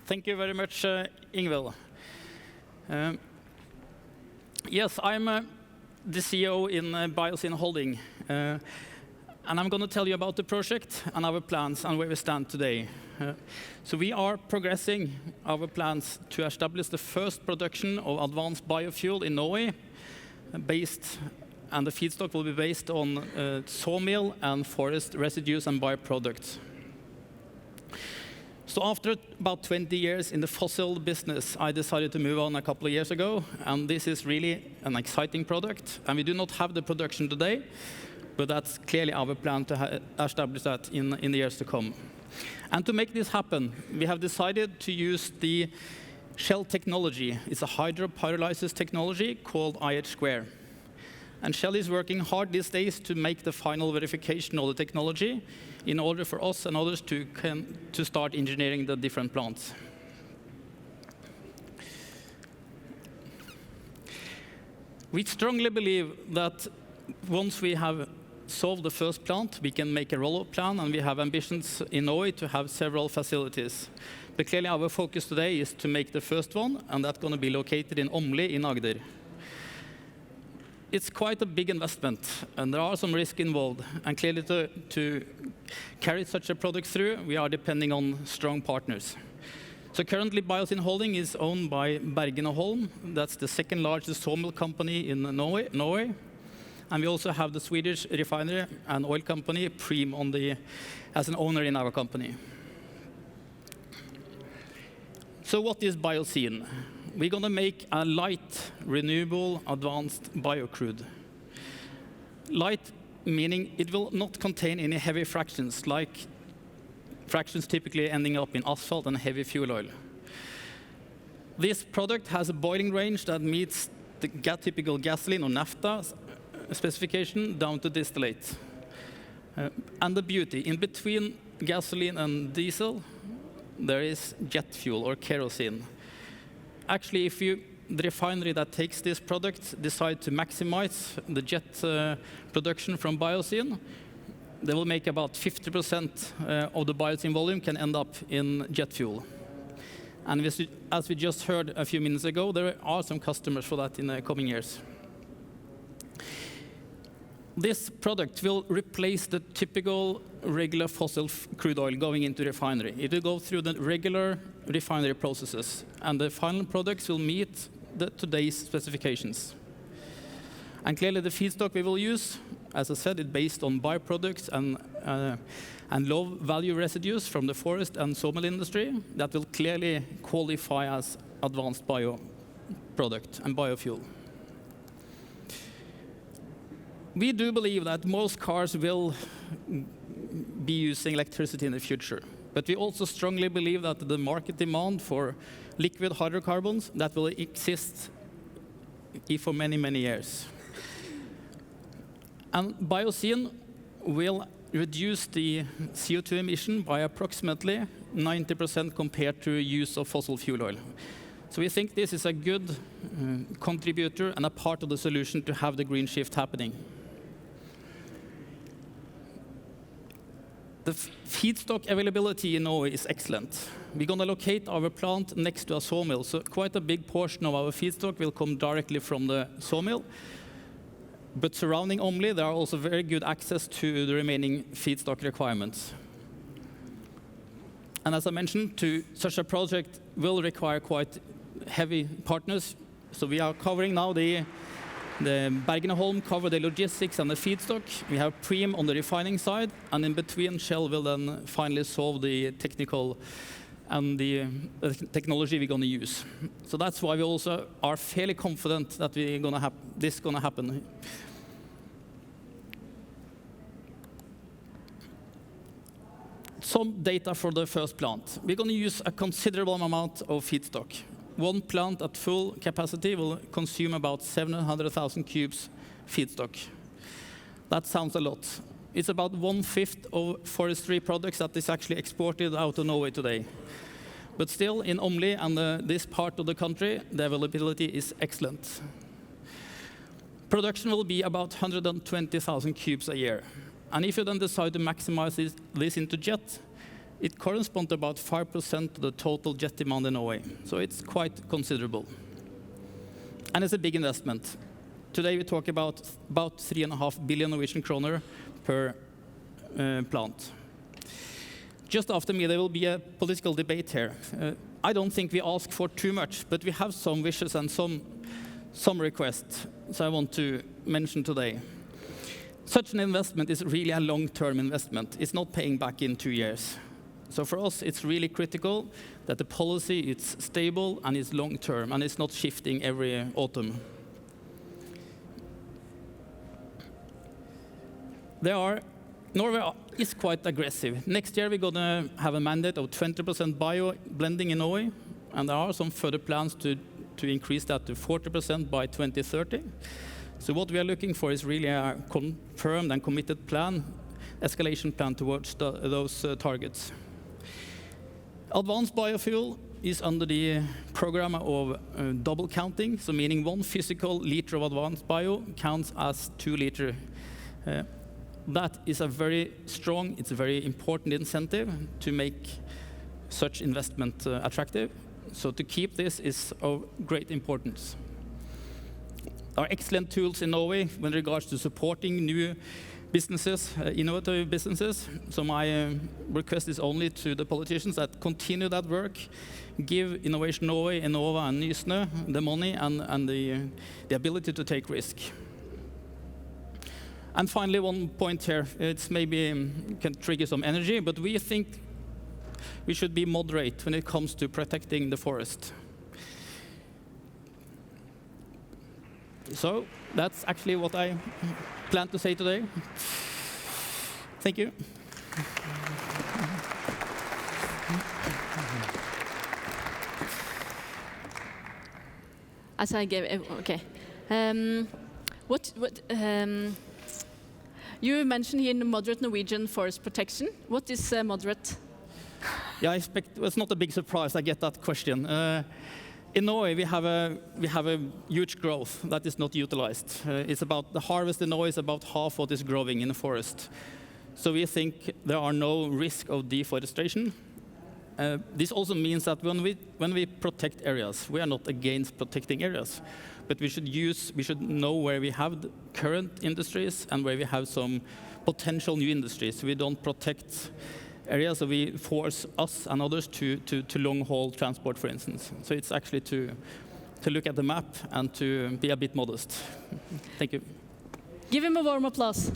Thank you very much, Ingvild. Yes, I'm the CEO in Biozin Holding, and I'm going to tell you about the project and our plans and where we stand today. So we are progressing our plans to establish the first production of advanced biofuel in Norway, and the feedstock will be based on sawmill and forest residues and byproducts. So after about 20 years in the fossil business, I decided to move on a couple of years ago, and this is really an exciting product. And we do not have the production today, but that's clearly our plan to establish that in the years to come. And to make this happen, we have decided to use the Shell technology. It's a hydropyrolysis technology called IH². And Shell is working hard these days to make the final verification of the technology in order for us and others to start engineering the different plants. We strongly believe that once we have solved the first plant, we can make a roll-up plan, and we have ambitions in Norway to have several facilities. But clearly our focus today is to make the first one, and that's going to be located in Åmli in Agder. It's quite a big investment, and there are some risks involved. And clearly to carry such a product through, we are depending on strong partners. So currently Biozin Holding is owned by Bergen & Holm. That's the second largest sawmill company in Norway. And we also have the Swedish refinery and oil company, Preem, as an owner in our company. So what is Biozin? We're going to make a light, renewable, advanced biocrude. Light meaning it will not contain any heavy fractions, like fractions typically ending up in asphalt and heavy fuel oil. This product has a boiling range that meets the typical gasoline or naphtha specification down to distillate. And the beauty, in between gasoline and diesel, there is jet fuel or kerosene. Actually, if the refinery that takes this product decide to maximize the jet production from Biozin, they will make about 50% of the Biozin volume can end up in jet fuel. And as we just heard a few minutes ago, there are some customers for that in the coming years. This product will replace the typical regular fossil crude oil going into refinery. It will go through the regular refinery processes, and the final products will meet today's specifications. And clearly the feedstock we will use, as I said, is based on byproducts and low-value residues from the forest and sawmill industry that will clearly qualify as advanced bioproduct and biofuel. We do believe that most cars will be using electricity in the future, but we also strongly believe that the market demand for liquid hydrocarbons that will exist for many, many years. And Biozin will reduce the CO2 emission by approximately 90% compared to use of fossil fuel oil. So we think this is a good contributor and a part of the solution to have the green shift happening. The feedstock availability in Norway is excellent. We're going to locate our plant next to a sawmill, so quite a big portion of our feedstock will come directly from the sawmill. But surrounding Åmli, there are also very good access to the remaining feedstock requirements. And as I mentioned, such a project will require quite heavy partners. So we are covering now the Bergen & Holm cover the logistics and the feedstock. We have Preem on the refining side, and in between Shell will then finally solve the technical and the technology we're going to use. So that's why we also are fairly confident that this is going to happen. Some data for the first plant. We're going to use a considerable amount of feedstock. One plant at full capacity will consume about 700,000 cubes feedstock. That sounds a lot. It's about 1/5 of forestry products that is actually exported out of Norway today. But still, in Åmli and this part of the country, the availability is excellent. Production will be about 120,000 cubes a year. And if you then decide to maximize this into jet, it corresponds to about 5% of the total jet demand in Norway. So it's quite considerable. And it's a big investment. Today we talk about 3.5 billion Norwegian kroner per plant. Just after me, there will be a political debate here. I don't think we ask for too much, but we have some wishes and some requests, so I want to mention today. Such an investment is really a long-term investment. It's not paying back in 2 years. So for us, it's really critical that the policy is stable and is long-term, and it's not shifting every autumn. Norway is quite aggressive. Next year, we're going to have a mandate of 20% bio blending in Norway, and there are some further plans to increase that to 40% by 2030. So what we are looking for is really a confirmed and committed plan, escalation plan towards those targets. Advanced biofuel is under the program of double counting, so meaning 1 physical liter of advanced bio counts as 2 liters. That is a very strong, it's a very important incentive to make such investment attractive. So to keep this is of great importance. There are excellent tools in Norway when regards to supporting new businesses, innovative businesses. So my request is only to the politicians that continue that work, give Innovation Norway, Enova and Nysnø the money and the ability to take risk. And finally, one point here, it's maybe can trigger some energy, but we think we should be moderate when it comes to protecting the forest. So that's actually what I plan to say today. Thank you. As I gave, okay. You mentioned here moderate Norwegian forest protection. What is moderate? Yeah, I expect it's not a big surprise. I get that question. In Norway, we have a huge growth that is not utilized. It's about the harvest in Norway is about half what is growing in the forest. So we think there are no risk of deforestation. This also means that when we protect areas, we are not against protecting areas, but we should know where we have the current industries and where we have some potential new industries. We don't protect areas, so we force us and others to long-haul transport, for instance. So it's actually to look at the map and to be a bit modest. Thank you. Give him a warm applause.